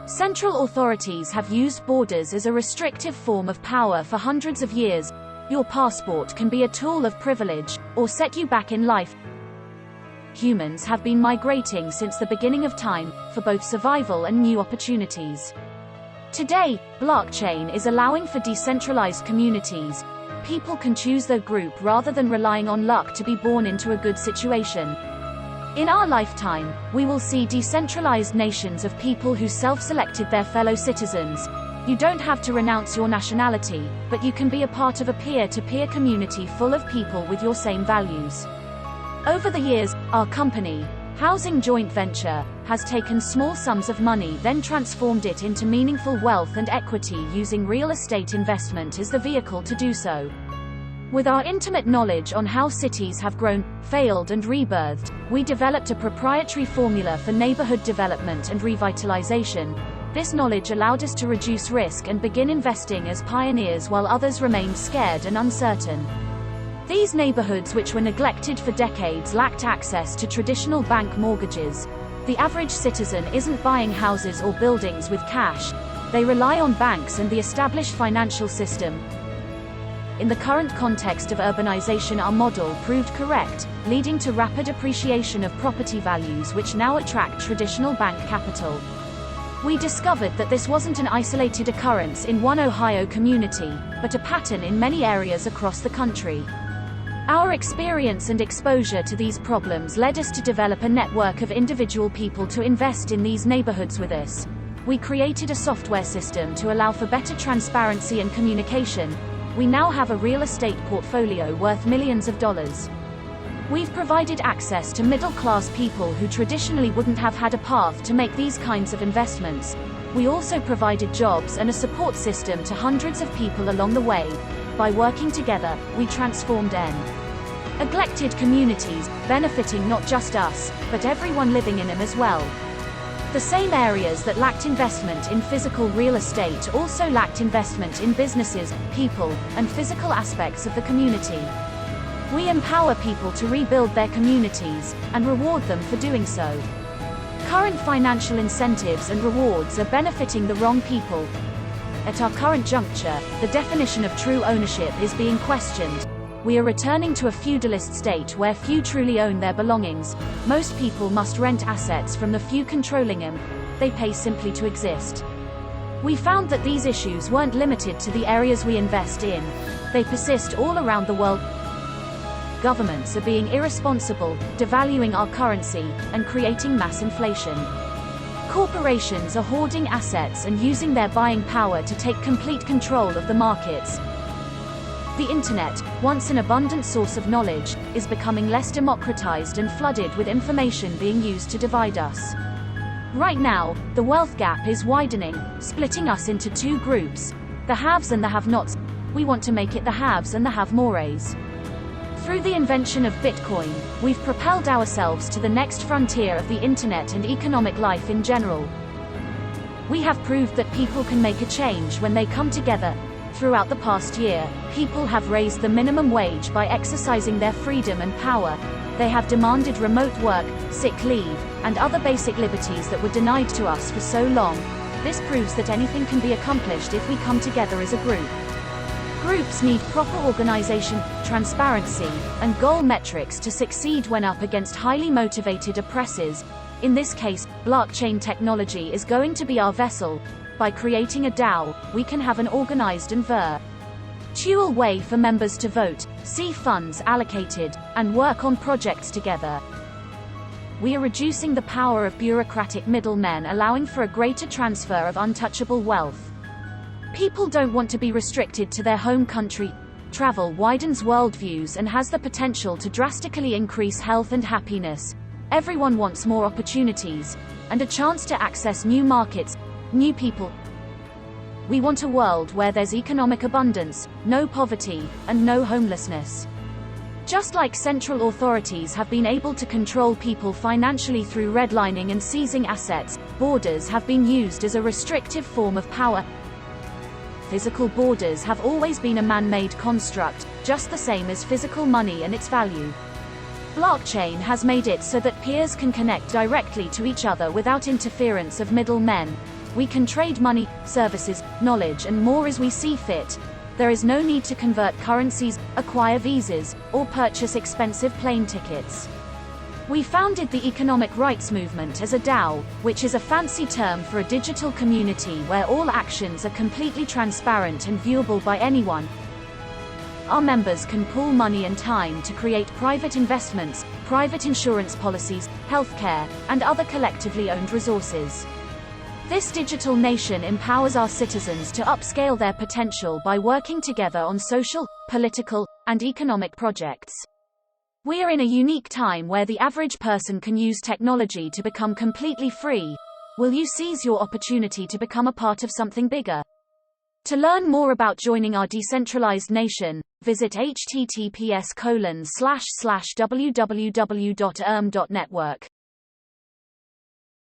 Central authorities have used borders as a restrictive form of power for hundreds of years. Your passport can be a tool of privilege, or set you back in life. Humans have been migrating since the beginning of time, for both survival and new opportunities. Today, blockchain is allowing for decentralized communities. People can choose their group rather than relying on luck to be born into a good situation. In our lifetime, we will see decentralized nations of people who self-selected their fellow citizens. You don't have to renounce your nationality, but you can be a part of a peer-to-peer community full of people with your same values. Over the years, our company, Housing Joint Venture, has taken small sums of money then transformed it into meaningful wealth and equity using real estate investment as the vehicle to do so. With our intimate knowledge on how cities have grown, failed and rebirthed, we developed a proprietary formula for neighborhood development and revitalization. This knowledge allowed us to reduce risk and begin investing as pioneers while others remained scared and uncertain. These neighborhoods, which were neglected for decades, lacked access to traditional bank mortgages. The average citizen isn't buying houses or buildings with cash. They rely on banks and the established financial system. In the current context of urbanization, our model proved correct, leading to rapid appreciation of property values which now attract traditional bank capital. We discovered that this wasn't an isolated occurrence in one Ohio community, but a pattern in many areas across the country. Our experience and exposure to these problems led us to develop a network of individual people to invest in these neighborhoods with us. We created a software system to allow for better transparency and communication. We now have a real estate portfolio worth millions of dollars. We've provided access to middle-class people who traditionally wouldn't have had a path to make these kinds of investments. We also provided jobs and a support system to hundreds of people along the way. By working together, we transformed neglected communities, benefiting not just us, but everyone living in them as well. The same areas that lacked investment in physical real estate also lacked investment in businesses, people, and physical aspects of the community. We empower people to rebuild their communities, and reward them for doing so. Current financial incentives and rewards are benefiting the wrong people. At our current juncture, the definition of true ownership is being questioned. We are returning to a feudalist state where few truly own their belongings. Most people must rent assets from the few controlling them. They pay simply to exist. We found that these issues weren't limited to the areas we invest in. They persist all around the world. Governments are being irresponsible, devaluing our currency, and creating mass inflation. Corporations are hoarding assets and using their buying power to take complete control of the markets. The internet, once an abundant source of knowledge, is becoming less democratized and flooded with information being used to divide us. Right now, the wealth gap is widening, splitting us into two groups, the haves and the have-nots. We want to make it the haves and the have-mores. Through the invention of Bitcoin, we've propelled ourselves to the next frontier of the internet and economic life in general. We have proved that people can make a change when they come together. Throughout the past year, people have raised the minimum wage by exercising their freedom and power. They have demanded remote work, sick leave, and other basic liberties that were denied to us for so long. This proves that anything can be accomplished if we come together as a group. Groups need proper organization, transparency, and goal metrics to succeed when up against highly motivated oppressors. In this case, blockchain technology is going to be our vessel. By creating a DAO, we can have an organized and virtual way for members to vote, see funds allocated, and work on projects together. We are reducing the power of bureaucratic middlemen, allowing for a greater transfer of untouchable wealth. People don't want to be restricted to their home country. Travel widens worldviews and has the potential to drastically increase health and happiness. Everyone wants more opportunities, and a chance to access new markets, new people. We want a world where there's economic abundance, no poverty, and no homelessness. Just like central authorities have been able to control people financially through redlining and seizing assets, borders have been used as a restrictive form of power. Physical borders have always been a man-made construct, just the same as physical money and its value. Blockchain has made it so that peers can connect directly to each other without interference of middlemen. We can trade money, services, knowledge and more as we see fit. There is no need to convert currencies, acquire visas, or purchase expensive plane tickets. We founded the Economic Rights Movement as a DAO, which is a fancy term for a digital community where all actions are completely transparent and viewable by anyone. Our members can pool money and time to create private investments, private insurance policies, healthcare, and other collectively owned resources. This digital nation empowers our citizens to upscale their potential by working together on social, political, and economic projects. We are in a unique time where the average person can use technology to become completely free. Will you seize your opportunity to become a part of something bigger? To learn more about joining our decentralized nation, visit https://www.erm.network.